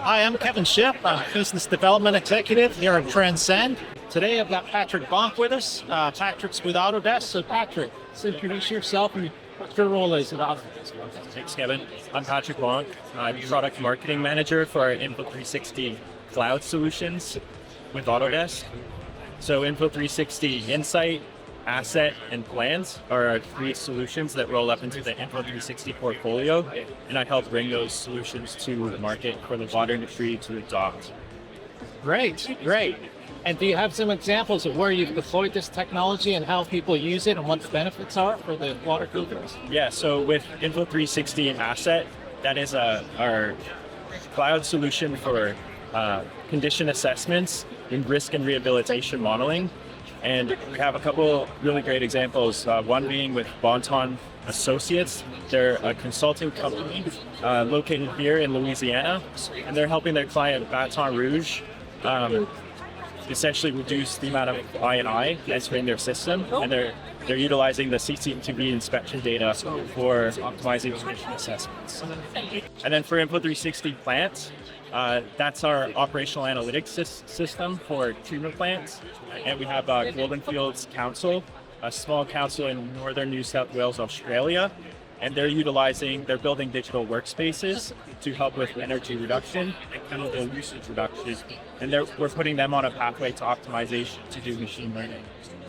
Hi, I'm Kevin Shipp. I'm Business Development Executive here at Transcend. Today I've got Patrick Bonk with us. Patrick's with Autodesk. So Patrick, introduce yourself and what your role is at Autodesk. Thanks, Kevin. I'm Patrick Bonk. I'm Product Marketing Manager for our Info360 Cloud Solutions with Autodesk. So Info360 Insight, Asset, and Plans are our three solutions that roll up into the Info360 portfolio, and I help bring those solutions to the market for the water industry to adopt. Great. And do you have some examples of where you've deployed this technology and how people use it and what the benefits are for the water companies? Yeah, so with Info360 Asset, that is our cloud solution for condition assessments and risk and rehabilitation modeling. And we have a couple really great examples, one being with Bonk Associates. They're a consulting company located here in Louisiana, and they're helping their client Baton Rouge essentially reduce the amount of I&I entering their system, and they're utilizing the CCTV inspection data for optimizing condition assessments. And then for Info360 Plants, that's our operational analytics system for treatment plants. And we have Golden Fields Council, a small council in northern New South Wales, Australia. And they're building digital workspaces to help with energy reduction and chemical usage reduction. And we're putting them on a pathway to optimization to do machine learning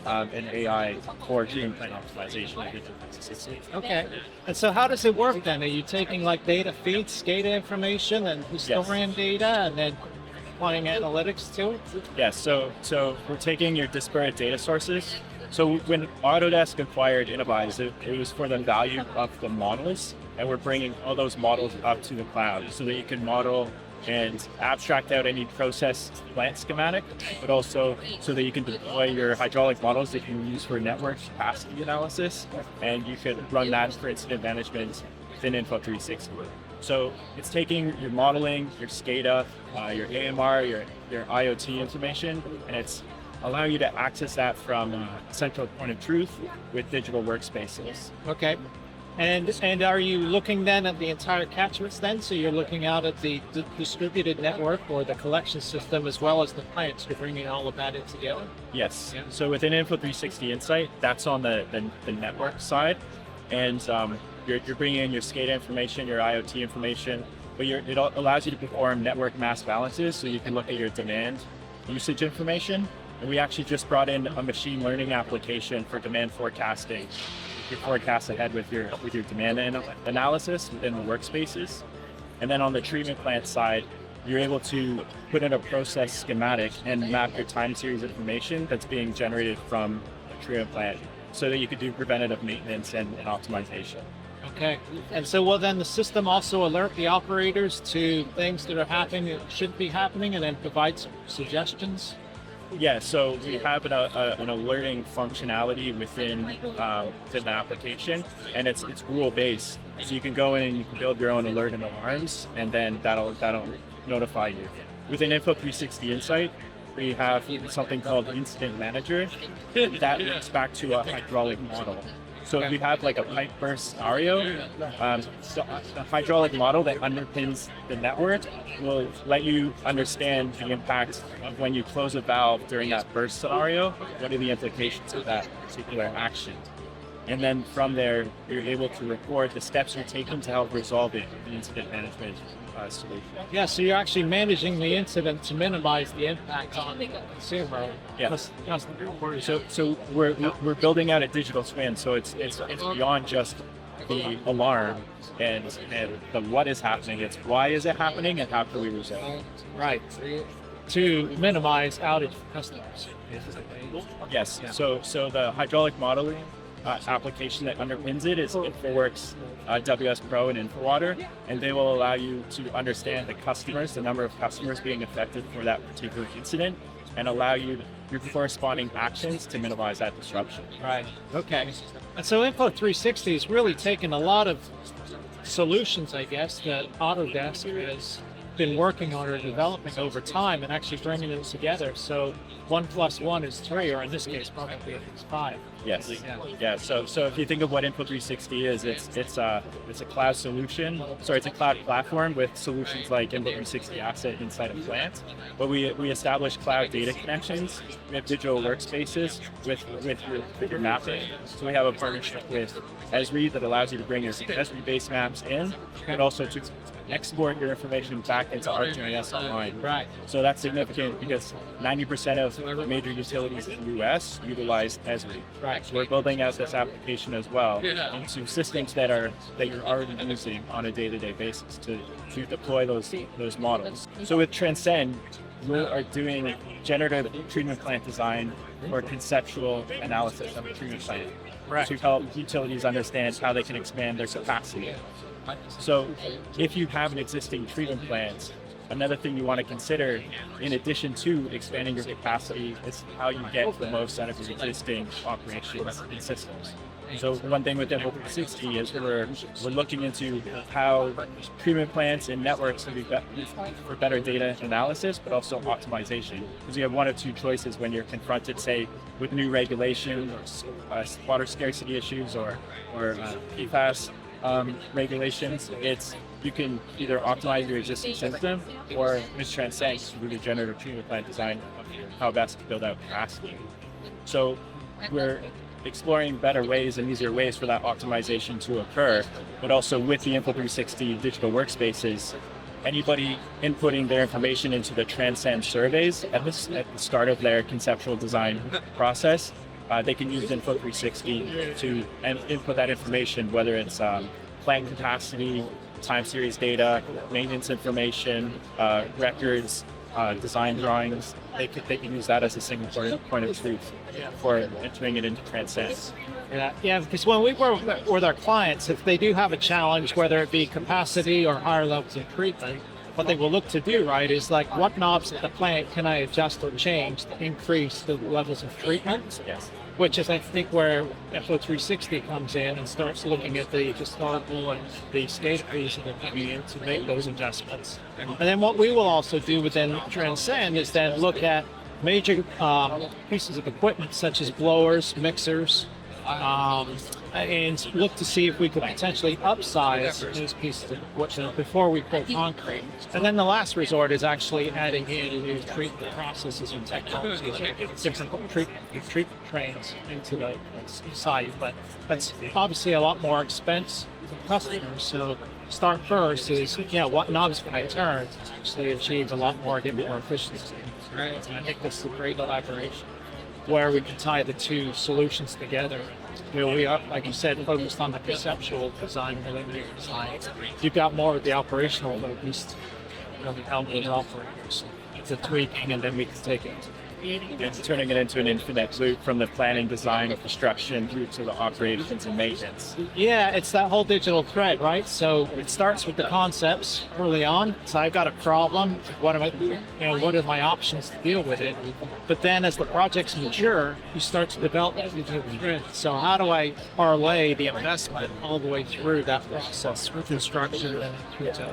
and AI for treatment plant optimization. Okay. And so how does it work then? Are you taking like data feeds, SCADA information, and historian data, and then applying analytics to it? Yes. So we're taking your disparate data sources. So when Autodesk acquired Unifies, it was for the value of the models, and we're bringing all those models up to the cloud so that you can model and abstract out any process plant schematic, but also so that you can deploy your hydraulic models that you can use for network capacity analysis, and you could run that for incident management within Info360. So it's taking your modeling, your SCADA, your AMR, your IoT information, and it's allowing you to access that from a central point of truth with digital workspaces. Okay. And are you looking then at the entire catchments then? So you're looking out at the distributed network or the collection system as well as the plants. You're bringing all of that in together? Yes. Yeah. So within Info360 Insight, that's on the network side. And you're bringing in your SCADA information, your IoT information, but it allows you to perform network mass balances so you can look at your demand usage information. And we actually just brought in a machine learning application for demand forecasting. You forecast ahead with your demand analysis within the workspaces. And then on the treatment plant side, you're able to put in a process schematic and map your time series information that's being generated from the treatment plant so that you could do preventative maintenance and optimization. Okay. And so will then the system also alert the operators to things that are happening that should be happening and then provide some suggestions? Yeah, so we have an alerting functionality within the application, and it's rule-based. So you can go in and you can build your own alert and alarms, and then that'll notify you. Within Info360 Insight, we have something called Incident Manager that links back to a hydraulic model. So if we have like a pipe burst scenario, the hydraulic model that underpins the network will let you understand the impact of when you close a valve during that burst scenario. What are the implications of that particular action? And then from there, you're able to record the steps you're taking to help resolve it in the incident management solution. Yeah, so you're actually managing the incident to minimize the impact on the consumer. Yeah. So we're building out a digital twin, so it's beyond just the alarm and the what is happening. It's why is it happening and how can we resolve it? Right. To minimize outage for customers. Yes. So the hydraulic modeling application that underpins it is InfoWorks WS Pro and InfoWater, and they will allow you to understand the number of customers being affected for that particular incident, and allow you your corresponding actions to minimize that disruption. Right. Okay. And so Info360 has really taken a lot of solutions, I guess, that Autodesk has been working on or developing over time and actually bringing them together. So 1 + 1 is 3, or in this case, probably it's 5. Yes. Yeah. So if you think of what Info360 is, it's a cloud solution. Sorry, it's a cloud platform with solutions like Info360 Asset inside of Plant. But we establish cloud data connections. We have digital workspaces with your mapping. So we have a partnership with Esri that allows you to bring your Esri-based maps in, but also to export your information back into ArcGIS Online. Right. So that's significant because 90% of major utilities in the US utilize Esri. Right. So we're building out this application as well into systems that you're already using on a day-to-day basis to deploy those models. So with Transcend, we are doing generative treatment plant design or conceptual analysis of a treatment plant to help utilities understand how they can expand their capacity. So if you have an existing treatment plant, another thing you want to consider, in addition to expanding your capacity, is how you get the most out of your existing operations and systems. So one thing with Info360 is we're looking into how treatment plants and networks can be for better data analysis, but also optimization. Because you have one of two choices when you're confronted, say, with new regulation or water scarcity issues or PFAS regulations. You can either optimize your existing system or with Transcend through the generative treatment plant design of how best to build out capacity. So we're exploring better ways and easier ways for that optimization to occur, but also with the Info360 digital workspaces, anybody inputting their information into the Transcend surveys at the start of their conceptual design process, they can use Info360 to input that information, whether it's plant capacity, time series data, maintenance information, records, design drawings. They can use that as a single point of truth for entering it into Transcend. Yeah, because when we work with our clients, if they do have a challenge, whether it be capacity or higher levels of treatment, what they will look to do, right, is like, what knobs at the plant can I adjust or change to increase the levels of treatment? Yes. Which is, I think, where Info360 comes in and starts looking at the historical and the state fees that are coming in to make those adjustments. And then what we will also do within Transcend is then look at major pieces of equipment such as blowers, mixers, and look to see if we could potentially upsize those pieces of equipment before we pour concrete. And then the last resort is actually adding in new treatment processes and technologies, different treatment trains into the site. But that's obviously a lot more expense for customers. So start first is, what knobs can I turn to actually achieve a lot more, get more efficiency. Right. And I think this is a great collaboration where we can tie the two solutions together. We are, like you said, focused on the conceptual design, preliminary design. You've got more of the operational focused, the help with operators, the tweaking, and then we can take it. It's turning it into an infinite loop from the planning, design, construction through to the operations and maintenance. Yeah, it's that whole digital thread, right? So it starts with the concepts early on. So I've got a problem. What are my options to deal with it? But then as the projects mature, you start to develop that digital thread. So how do I parlay the investment all the way through that process, through construction and through to